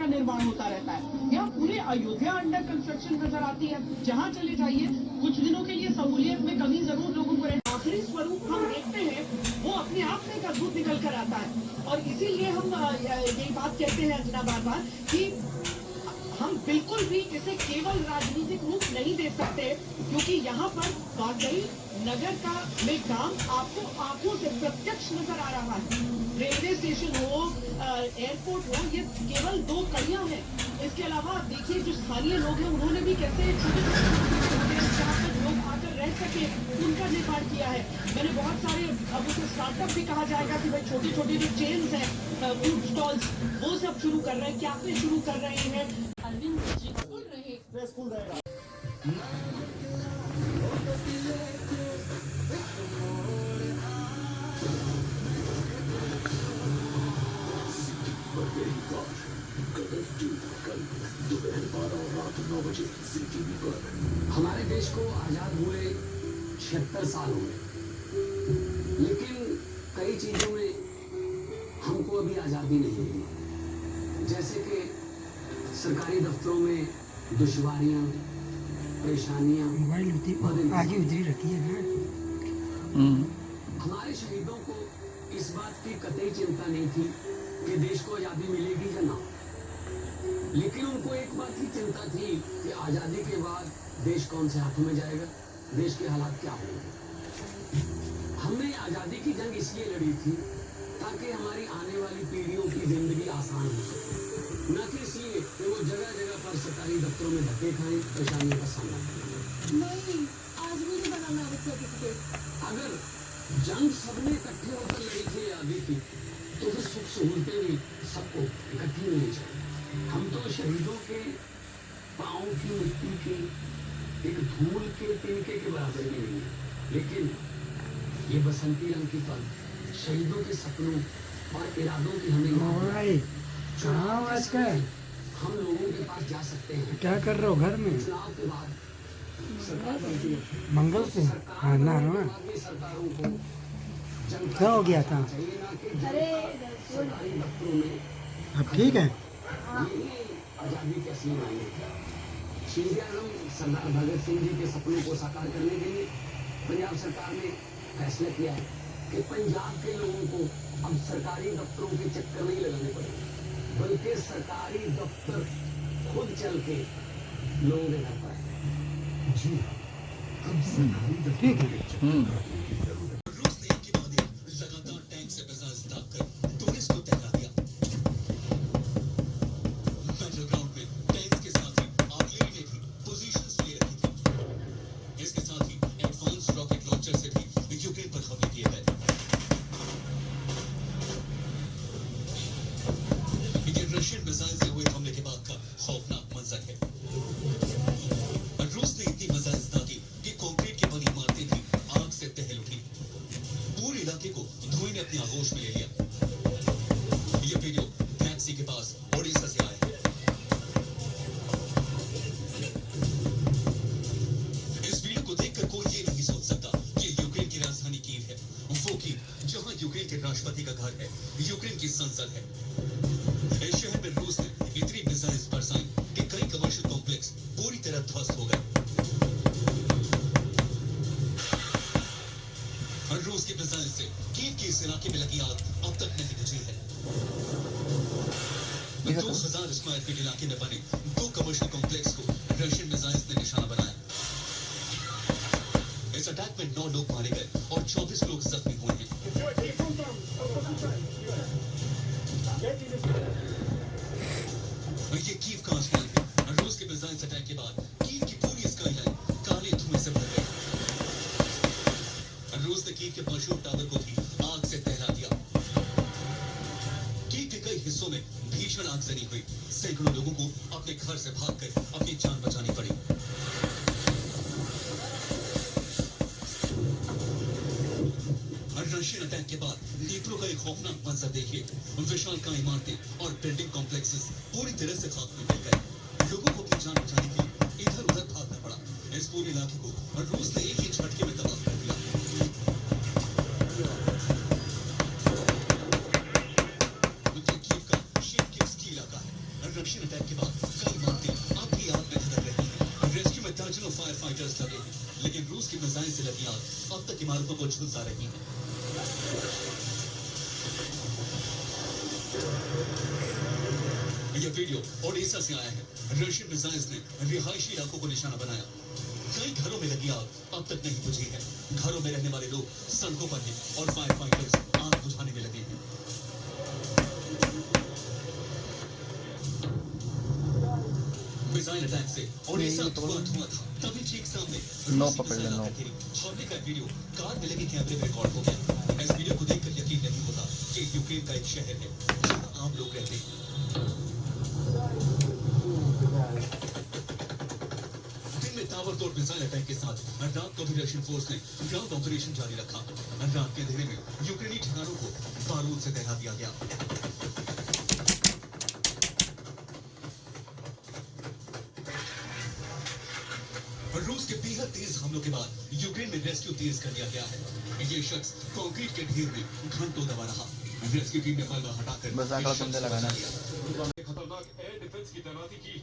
का निर्माण होता रहता है। यहाँ पूरे अयोध्या अंडर कंस्ट्रक्शन नजर आती है। जहाँ चले जाइए कुछ दिनों के लिए सहूलियत में कमी जरूर लोगों को रहती है। आखिरी स्वरूप हम देखते हैं वो अपने आप में एक अद्भुत निकल कर आता है और इसीलिए हम यही बात कहते हैं अंजना बार बार कि हम बिल्कुल भी इसे केवल राजनीतिक रूप नहीं दे सकते, क्योंकि यहाँ पर वाकई नगर का में काम आपको आंखों से प्रत्यक्ष नजर आ रहा है। रेलवे स्टेशन हो, एयरपोर्ट हो, ये केवल दो कड़ियां हैं। इसके अलावा देखिए जो स्थानीय लोग हैं उन्होंने भी कैसे जहाँ पर लोग आकर रह सके उनका निर्माण किया है। मैंने बहुत सारे अब उसे स्टार्टअप भी कहा जाएगा कि भाई छोटी छोटी जो चेन्स हैं फूड स्टॉल्स वो सब शुरू कर रहे हैं, कैफे शुरू कर रहे हैं। अरविंद जी बोल रहे हमारे देश को आजाद हुए 76 साल हो गए, लेकिन कई चीजों में हमको अभी आजादी नहीं मिली। जैसे कि सरकारी दफ्तरों में दुश्वारियां, परेशानियां आगे उधरी रखी है ना। हमारे शहीदों को इस बात की कतई चिंता नहीं थी कि देश को आजादी मिलेगी या ना, लेकिन उनको एक बात की चिंता थी कि आजादी के बाद देश कौन से हाथों में जाएगा, देश के हालात क्या होंगे। हमने आजादी की जंग इसलिए लड़ी थी ताकि हमारी आने वाली पीढ़ियों की जिंदगी आसान हो सके, न कि इसलिए कि वो जगह जगह पर सरकारी दफ्तरों में धक्के खाएं, परेशानियों का सामना करें। नहीं, आज भी नहीं बना मैं सर्टिफिकेट। अगर जंग सबने इकट्ठे होकर लड़ी थी आगे की, तो फिर सुख सहूलतें भी सबको इकट्ठी मिलनी चाहिए। हम तो शहीदों के पाँव की मिट्टी के एक धूल के तिनके के बराबर भी नहीं है, लेकिन ये बसंती रंग की पल शहीदों के सपनों और इरादों की हमें हम लोगों के पास जा सकते हैं। क्या कर रहे हो घर में? चुनाव के बाद सरकार बनती है, मंगल से हाँ ना सरकारों को क्या हो गया था? अरे सरकारी दफ्तरों में अब ठीक है। आजादी के असली मायने शींदे आलम सरदार भगत सिंह जी के सपनों को साकार करने के लिए पंजाब सरकार ने फैसला किया है कि पंजाब के लोगों को अब सरकारी दफ्तरों के चक्कर नहीं लगाने पड़ेंगे, बल्कि सरकारी दफ्तर खुद चल के लोगों के घर पर आए। जी अब सरकारी दफ्तर के चक्कर रशियन मिसाइल से हुए हमले के बाद का खौफनाक मंजर है। रूस ने इतनी मिसाइल दागी कि कंक्रीट की बनी इमारतें भी आग से दहल उठी। पूरे इलाके को धुएं ने अपनी आगोश में ले लिया। ये वीडियो ब्लैक सी के पास ओडिशा से आया है। इस वीडियो को देखकर कोई ये नहीं सोच सकता कि यूक्रेन की राजधानी कीव है, वो कीव जहां यूक्रेन के राष्ट्रपति का घर है, यूक्रेन की संसद है। इस शहर में रूस ने इतनी मिसाइल बरसाई कि कई कमर्शियल कॉम्प्लेक्स पूरी तरह ध्वस्त हो गए। और रूस की मिसाइल से कीव के इस इलाके में लगी आग अब तक नहीं बुझी है। 2000 स्क्वायर फीट इलाके में बने 2 कमर्शियल कॉम्प्लेक्स को रशियन मिसाइल ने निशाना बनाया। इस अटैक में 9 लोग मारे गए और 24 लोग जख्मी हुए हैं। ये कीव का आसमान है। रूस के मिसाइल अटैक के बाद कीव की पूरी स्काईलाइन काले धुएं से भर गई। रूस ने कीव के मशहूर टावर को भी आग से दहला दिया। कीव के कई हिस्सों में भीषण आगजनी हुई। सैकड़ों लोगों को अपने घर से भागकर अपनी जान बचानी पड़ी। रशियन अटैक के बाद दीपरो का एक खौफनाक मंजर देखिए। विशालकाय इमारतें और बिल्डिंग कॉम्प्लेक्सेस पूरी तरह से खाक में मिल गए। लोगों को अपनी जान बचाने के लिए इधर उधर भागना पड़ा। इस पूरे इलाके को रूस ने एक ही झटके में तबाह कर दिया। कीव का शेवकिव्स्की इलाका है। रशियन अटैक के बाद कई इमारतें अब भी आग में धधक रही हैं। रेस्क्यू में दर्जनों फायर फाइटर्स लगे हैं, लेकिन रूस की मिसाइल से लगी आग अब तक इमारतों को झुलसा रही है। यह वीडियो ओडिशा से आया है। रशियन मिसाइल्स ने रिहायशी इलाकों को निशाना बनाया। कई घरों में लगी आग अब तक नहीं बुझी है। घरों में रहने वाले लोग सड़कों पर हैं और फायर फाइटर्स आग बुझाने में लगे हैं। मिसाइल अटैक से ओडिशा धुआं धुआं था, तभी ठीक सामने नो रूसी पकड़ मिसाइल लेना। आकर गिरी। हमले का वीडियो कार में लगे कैमरे में रिकॉर्ड हो गया। इस वीडियो को देखकर यकीन नहीं होता कि यूक्रेन का एक शहर है जहां आम लोग रहते हैं। दिन में ताबड़तोड़ मिसाइल अटैक के साथ रात को भी रशियन फोर्स ने ग्राउंड ऑपरेशन जारी रखा। रात के अंधेरे में यूक्रेनी ठिकानों को बारूद से दहला दिया गया। रूस के बेहद तेज हमलों के बाद यूक्रेन में रेस्क्यू तेज कर दिया गया है। ये शख्स कंक्रीट के ढेर में घंटों दबा रहा। रेस्क्यू टीम ने मलबा हटाकर बस आंकड़ा इस शख्स तुमने को लगाना। बचा लिया। खतरनाक एयर डिफेंस की तैनाती की,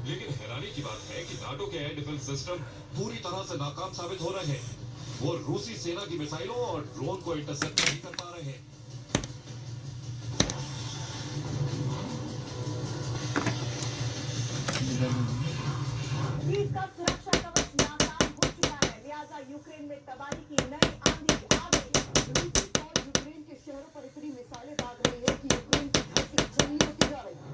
लेकिन हैरानी की बात है कि नाटो के एयर डिफेंस सिस्टम पूरी तरह से नाकाम साबित हो रहे हैं। वो रूसी सेना की मिसाइलों और ड्रोन को इंटरसेप्ट नहीं कर पा रहे हैं। रूस का सुरक्षा कवच नाकाम हो चुका है, लिहाजा यूक्रेन में तबाही की नई आंधी आ गई। रूसी फौज यूक्रेन के शहरों पर इतनी मिसाइलें दाग रही है कि यूक्रेन की धरती छलनी होती जा रही है।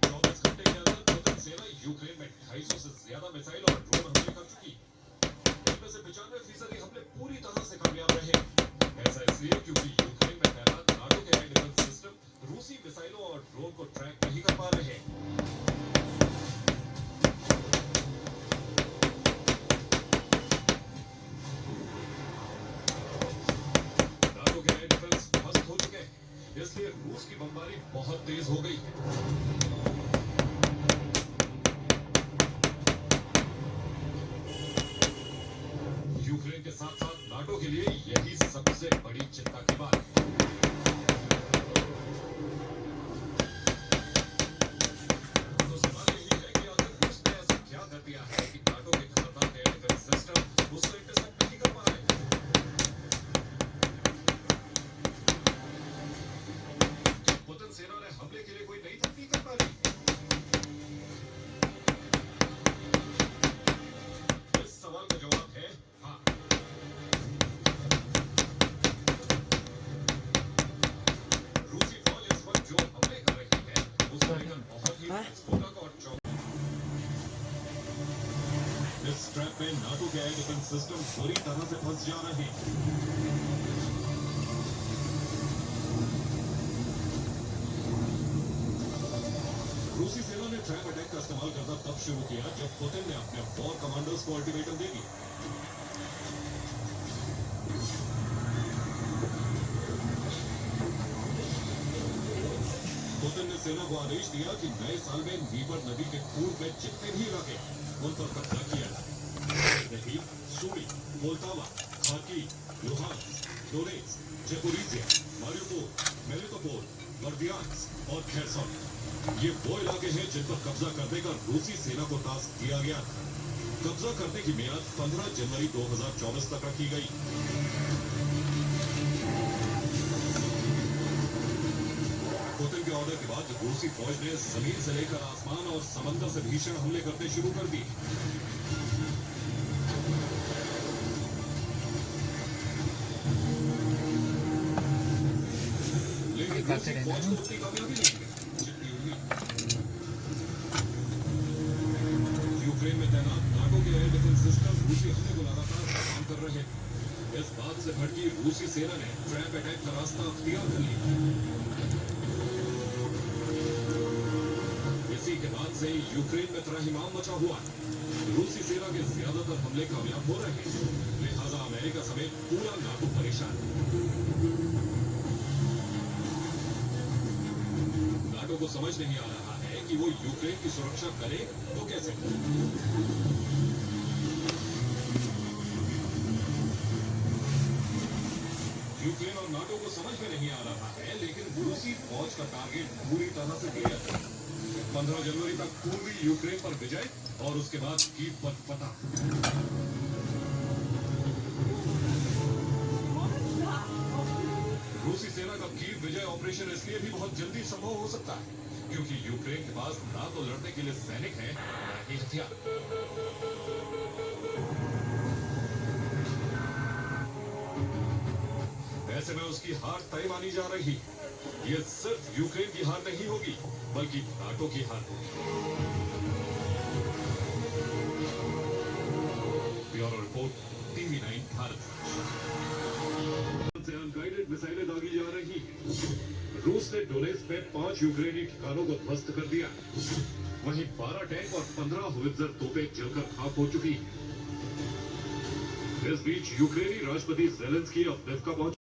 24 घंटे के अंदर पुतिन सेना यूक्रेन में 250 से ज्यादा मिसाइल और ड्रोन हमले कर चुकी। इनमें से 95% हमले पूरी तरह से कामयाब रहे। ऐसा इसलिए क्योंकि यूक्रेन में तैनात नाटो के एयर डिफेंस सिस्टम रूसी मिसाइलों और ड्रोन को ट्रैक नहीं कर पा रहे। नाटो के एयर डिफेंस ध्वस्त हो चुके हैं, इसलिए रूस की बमबारी बहुत तेज हो गई है। यूक्रेन के साथ साथ नाटो के लिए यही सबसे बड़ी चिंता की बात है। तो सवाल यही है कि आखिर रूस ने ऐसा क्या कर दिया है कि नाटो के खतरनाक एयर डिफेंस सिस्टम उसको इंटरसेप्ट नहीं कर पा रहे। क्या पुतिन सेना ने हमले के लिए कोई नई तकनीक अपना ली? इस सवाल का जवाब है हाँ। रूसी फौज इस वक्त जो हमले कर रही है उसको लेकर बहुत ही विस्फोटक और इस ट्रैप में नाटो के एयर डिफेंस सिस्टम बुरी तरह से फंस जा रहे हैं। रूसी सेना ने ट्रैप अटैक का इस्तेमाल करना तब शुरू किया जब पुतिन ने अपने वॉर कमांडर्स को अल्टीमेटम दे दिया। पुतिन ने सेना को आदेश दिया कि नए साल में नीबर नदी के पूर्व में जितने भी इलाके उन पर कब्जा किया जाए। रही सूरी, Poltava, Kharkiv, Luhansk, Donetsk, Zaporizhzhia, Mariupol, Melitopol, Berdiansk और खेर्सन। ये वो इलाके हैं जिन पर कब्जा करने का रूसी सेना को टास्क दिया गया। कब्जा करने की मियाद 15 जनवरी 2024 तक रखी गई। पुतिन के ऑर्डर के बाद रूसी फौज ने जमीन से लेकर आसमान और समंदर से भीषण हमले करने शुरू कर दिए। लेकिन रूसी फौज को उतनी कामयाबी नहीं मिली जितनी उम्मीद। यूक्रेन में तैनात नाटो के एयर डिफेंस सिस्टम रूसी हमले को लगातार नाकाम कर रहे हैं। इस बात से भड़की रूसी सेना ने ट्रैप अटैक का रास्ता अख्तियार कर लिया। इसी के बाद से यूक्रेन में त्राहिमाम मचा हुआ है। रूसी सेना के ज्यादातर हमले कामयाब हो रहे हैं, लिहाजा अमेरिका समेत पूरा नाटो परेशान है। नाटो को समझ नहीं आ रहा है कि वो यूक्रेन की सुरक्षा करे तो कैसे। यूक्रेन और नाटो को समझ में नहीं आ रहा है, लेकिन रूसी फौज का टारगेट पूरी तरह से क्लियर है। 15 जनवरी तक पूर्वी यूक्रेन पर विजय और उसके बाद कीव पर फतह। रूसी सेना का कीव विजय ऑपरेशन इसलिए भी बहुत जल्दी संभव हो सकता है क्योंकि यूक्रेन के पास ना तो लड़ने के लिए सैनिक हैं, ना ही हथियार। ऐसे में उसकी हार तय मानी जा रही। ये सिर्फ यूक्रेन की हार नहीं होगी बल्कि नाटो की हार होगी। Bureau report TV9 Bharat. से अनगाइडेड मिसाइलें दागी जा रही हैं। रूस ने डोनेत्स्क में 5 यूक्रेनी ठिकानों को ध्वस्त कर दिया। वहीं 12 टैंक और 15 होवित्जर तोपें जलकर खाक हो चुकी हैं। इस बीच यूक्रेनी राष्ट्रपति जेलेंस्की अब लिव्का पहुंचे।